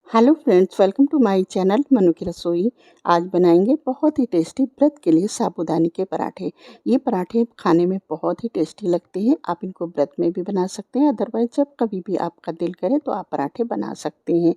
Hello friends, welcome to my channel Manu की रसोई। आज बनाएंगे बहुत ही टेस्टी व्रत के लिए साबूदाने के पराठे। ये पराठे खाने में बहुत ही टेस्टी लगते हैं। आप इनको व्रत में भी बना सकते हैं, अदरवाइज जब कभी भी आपका दिल करे तो आप पराठे बना सकते हैं।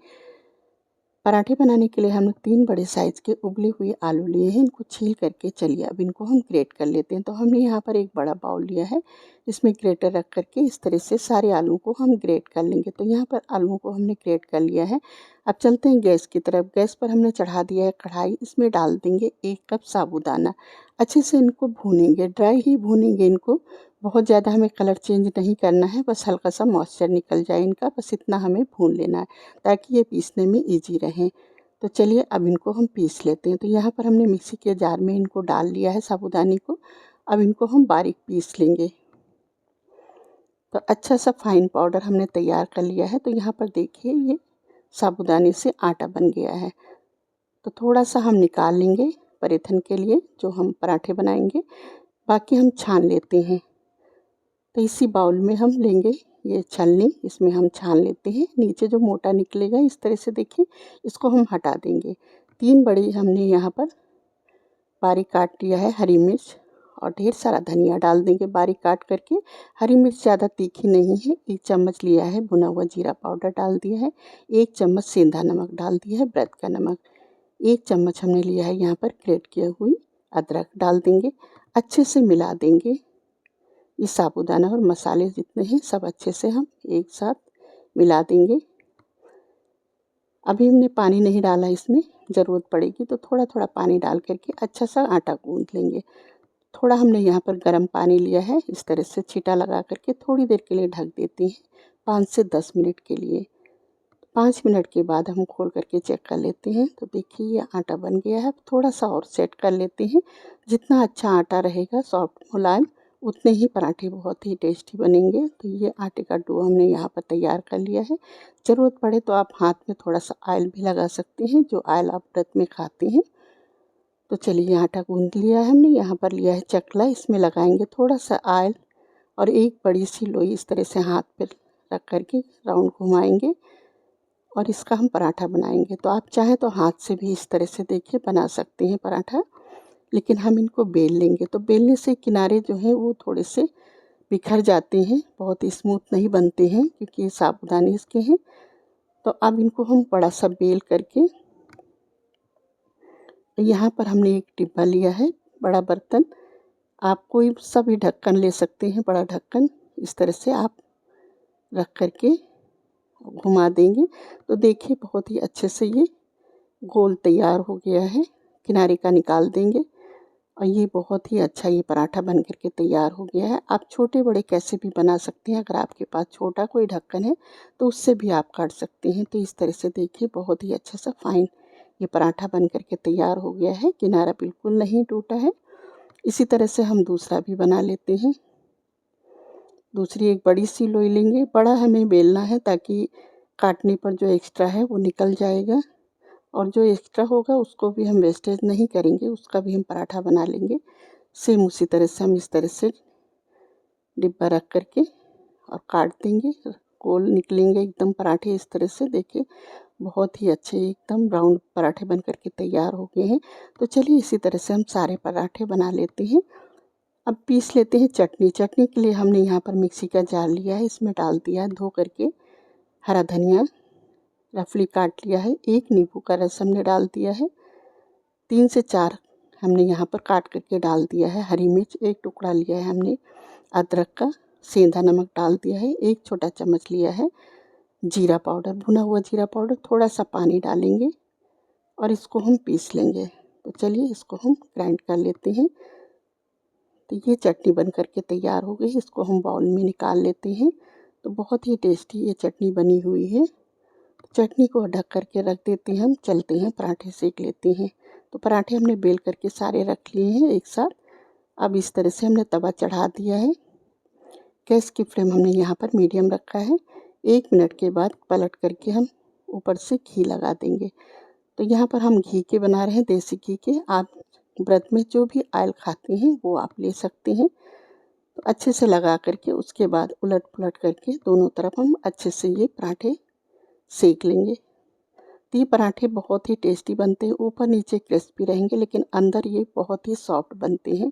पराठे बनाने के लिए हम 3 बड़े साइज़ के उबले हुए आलू लिए हैं। इनको छील करके चलिए अब इनको हम ग्रेट कर लेते हैं। तो हमने यहाँ पर एक बड़ा बाउल लिया है, इसमें ग्रेटर रख करके इस तरह से सारे आलू को हम ग्रेट कर लेंगे। तो यहाँ पर आलूओं को हमने ग्रेट कर लिया है। अब चलते हैं गैस की तरफ। गैस पर हमने चढ़ा दिया है कढ़ाई, इसमें डाल देंगे 1 कप साबूदाना। अच्छे से इनको भूनेंगे, ड्राई ही भूनेंगे इनको। बहुत ज़्यादा हमें कलर चेंज नहीं करना है, बस हल्का सा मॉइस्चर निकल जाए इनका, बस इतना हमें भून लेना है ताकि ये पीसने में ईजी रहें। तो चलिए अब इनको हम पीस लेते हैं। तो यहाँ पर हमने मिक्सी के जार में इनको डाल लिया है साबूदाने को। अब इनको हम बारीक पीस लेंगे। तो अच्छा सा फाइन पाउडर हमने तैयार कर लिया है। तो यहाँ पर देखिए ये साबूदाने से आटा बन गया है। तो थोड़ा सा हम निकाल लेंगे परेथन के लिए, जो हम पराठे बनाएंगे। बाकी हम छान लेते हैं। तो इसी बाउल में हम लेंगे ये छलनी, इसमें हम छान लेते हैं। नीचे जो मोटा निकलेगा इस तरह से देखिए, इसको हम हटा देंगे। 3 बड़ी हमने यहाँ पर बारीक काट लिया है हरी मिर्च, और ढेर सारा धनिया डाल देंगे बारीक काट करके। हरी मिर्च ज़्यादा तीखी नहीं है। 1 चम्मच लिया है भुना हुआ जीरा पाउडर डाल दिया है। 1 चम्मच सेंधा नमक डाल दिया है, व्रत का नमक। 1 चम्मच हमने लिया है यहाँ पर ग्रेट किया हुई अदरक डाल देंगे। अच्छे से मिला देंगे। ये साबूदाना और मसाले जितने हैं सब अच्छे से हम एक साथ मिला देंगे। अभी हमने पानी नहीं डाला, इसमें ज़रूरत पड़ेगी तो थोड़ा थोड़ा पानी डाल करके अच्छा सा आटा गूंथ लेंगे। थोड़ा हमने यहाँ पर गर्म पानी लिया है, इस तरह से छींटा लगा करके थोड़ी देर के लिए ढक देते हैं, 5 से 10 मिनट के लिए। 5 मिनट के बाद हम खोल करके चेक कर लेते हैं। तो देखिए ये आटा बन गया है। थोड़ा सा और सेट कर लेते हैं। जितना अच्छा आटा रहेगा सॉफ्ट मुलायम, उतने ही पराठे बहुत ही टेस्टी बनेंगे। तो ये आटे का डो हमने यहाँ पर तैयार कर लिया है। ज़रूरत पड़े तो आप हाथ में थोड़ा सा ऑयल भी लगा सकते हैं, जो ऑयल आप व्रत में खाते हैं। तो चलिए आटा गूंथ लिया है हमने। यहाँ पर लिया है चकला, इसमें लगाएंगे थोड़ा सा ऑयल और एक बड़ी सी लोई इस तरह से हाथ पर रख करके राउंड घुमाएंगे और इसका हम पराठा बनाएंगे। तो आप चाहें तो हाथ से भी इस तरह से देखिए बना सकते हैं पराठा, लेकिन हम इनको बेल लेंगे। तो बेलने से किनारे जो हैं वो थोड़े से बिखर जाते हैं, बहुत स्मूथ नहीं बनते हैं क्योंकि ये साबूदाने इसके हैं। तो अब इनको हम बड़ा सा बेल करके, यहाँ पर हमने एक डिब्बा लिया है, बड़ा बर्तन। आप कोई सा भी ढक्कन ले सकते हैं, बड़ा ढक्कन। इस तरह से आप रख करके घुमा देंगे तो देखिए बहुत ही अच्छे से ये गोल तैयार हो गया है। किनारे का निकाल देंगे और ये बहुत ही अच्छा ये पराठा बन करके तैयार हो गया है। आप छोटे बड़े कैसे भी बना सकते हैं। अगर आपके पास छोटा कोई ढक्कन है तो उससे भी आप काट सकते हैं। तो इस तरह से देखिए बहुत ही अच्छा सा फाइन ये पराठा बन करके तैयार हो गया है। किनारा बिल्कुल नहीं टूटा है। इसी तरह से हम दूसरा भी बना लेते हैं। दूसरी एक बड़ी सी लोई लेंगे। बड़ा हमें बेलना है ताकि काटने पर जो एक्स्ट्रा है वो निकल जाएगा, और जो एक्स्ट्रा होगा उसको भी हम वेस्टेज नहीं करेंगे, उसका भी हम पराठा बना लेंगे। सेम उसी तरह से हम इस तरह से डिब्बा रख करके और काट देंगे। गोल निकलेंगे एकदम पराठे इस तरह से। देखिए बहुत ही अच्छे एकदम राउंड पराठे बन करके तैयार हो गए हैं। तो चलिए इसी तरह से हम सारे पराठे बना लेते हैं। अब पीस लेते हैं चटनी। चटनी के लिए हमने यहाँ पर मिक्सी का जार लिया है, इसमें डाल दिया है धो करके हरा धनिया, रफली काट लिया है। 1 नींबू का रस हमने डाल दिया है। 3 से 4 हमने यहाँ पर काट करके डाल दिया है हरी मिर्च। 1 टुकड़ा लिया है हमने अदरक का। सेंधा नमक डाल दिया है। 1 छोटा चम्मच लिया है जीरा पाउडर, भुना हुआ जीरा पाउडर। थोड़ा सा पानी डालेंगे और इसको हम पीस लेंगे। तो चलिए इसको हम ग्राइंड कर लेते हैं। तो ये चटनी बन करके तैयार हो गई। इसको हम बाउल में निकाल लेते हैं। तो बहुत ही टेस्टी ये चटनी बनी हुई है। चटनी को ढक करके रख देते हैं हम। चलते हैं पराठे सेक लेते हैं। तो पराठे हमने बेल करके सारे रख लिए हैं एक साथ। अब इस तरह से हमने तवा चढ़ा दिया है। गैस की फ्लेम हमने यहाँ पर मीडियम रखा है। 1 मिनट के बाद पलट करके हम ऊपर से घी लगा देंगे। तो यहाँ पर हम घी के बना रहे हैं, देसी घी के। आप व्रत में जो भी ऑयल खाते हैं वो आप ले सकते हैं। तो अच्छे से लगा करके उसके बाद उलट पुलट करके दोनों तरफ हम अच्छे से ये पराठे सेक लेंगे। तो ये पराठे बहुत ही टेस्टी बनते हैं, ऊपर नीचे क्रिस्पी रहेंगे लेकिन अंदर ये बहुत ही सॉफ्ट बनते हैं।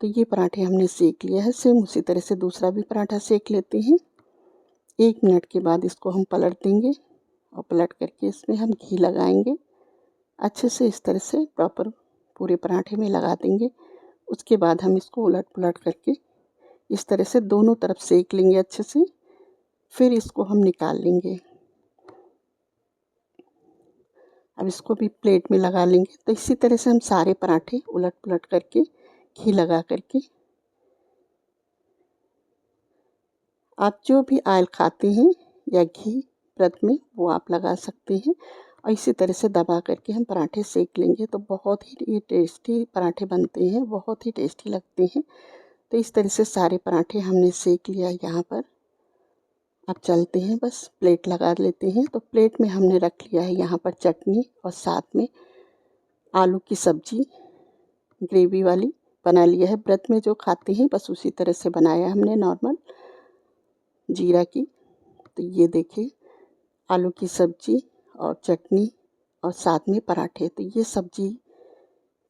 तो ये पराठे हमने सेक लिया है। सेम उसी तरह से दूसरा भी पराठा सेक लेते हैं। 1 मिनट के बाद इसको हम पलट देंगे और पलट करके इसमें हम घी लगाएंगे। अच्छे से इस तरह से प्रॉपर पूरे पराठे में लगा देंगे। उसके बाद हम इसको उलट पुलट करके इस तरह से दोनों तरफ सेक लेंगे अच्छे से। फिर इसको हम निकाल लेंगे। अब इसको भी प्लेट में लगा लेंगे। तो इसी तरह से हम सारे पराठे उलट पुलट करके घी लगा करके, आप जो भी ऑयल खाते हैं या घी व्रत में वो आप लगा सकते हैं। और इसी तरह से दबा करके हम पराठे सेक लेंगे तो बहुत ही ये टेस्टी पराठे बनते हैं, बहुत ही टेस्टी लगते हैं। तो इस तरह से सारे पराठे हमने सेक लिया यहाँ पर। अब चलते हैं, बस प्लेट लगा लेते हैं। तो प्लेट में हमने रख लिया है यहाँ पर चटनी और साथ में आलू की सब्जी ग्रेवी वाली बना लिया है। व्रत में जो खाते हैं बस उसी तरह से बनाया हमने नॉर्मल जीरा की। तो ये देखिए आलू की सब्जी और चटनी और साथ में पराठे। तो ये सब्जी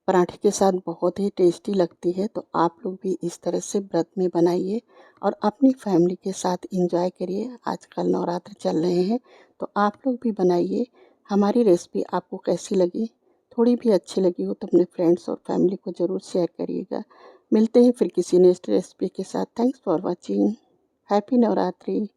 पराठे के साथ बहुत ही टेस्टी लगती है। तो आप लोग भी इस तरह से व्रत में बनाइए और अपनी फैमिली के साथ एंजॉय करिए। आजकल नवरात्र चल रहे हैं तो आप लोग भी बनाइए। हमारी रेसिपी आपको कैसी लगी, थोड़ी भी अच्छी लगी हो तो अपने फ्रेंड्स और फैमिली को ज़रूर शेयर करिएगा। मिलते हैं फिर किसी नेक्स्ट रेसिपी के साथ। Thanks for watching. Happy Navratri.